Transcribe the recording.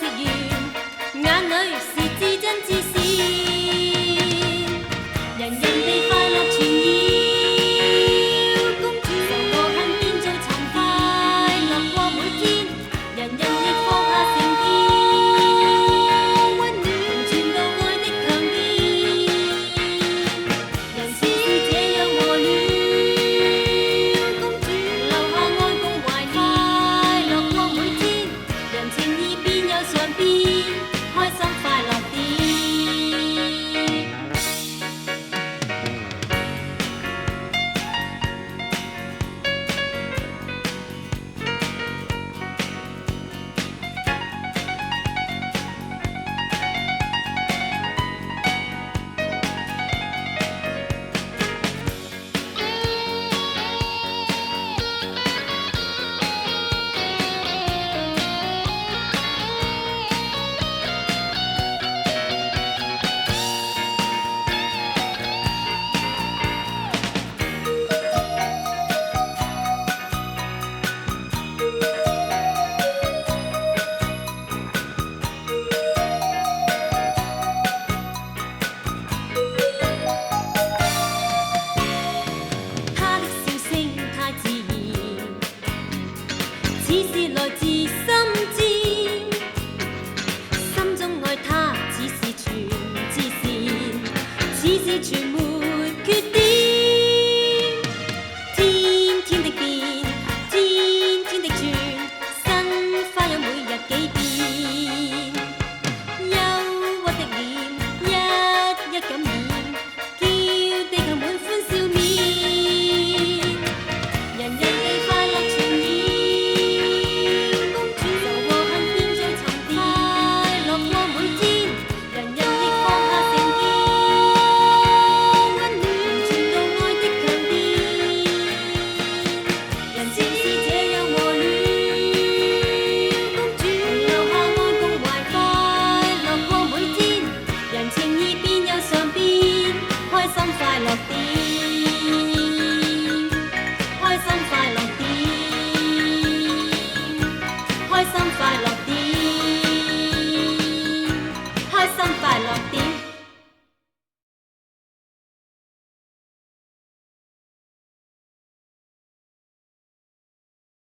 是緣，眼裏是至真至善，人人地快樂傳耀，公主受過恨變做尋快樂過每天，人人亦放下成見，溫暖傳到愛的強健，人似是這樣和了，公主留下愛共懷念，快樂過每天，人情意變有常變，開心快樂點。他的笑聲太自然，似是來自心尖，心中愛他似是全至善，似是全沒缺點。天天的變，天天的轉，新花樣每日幾變。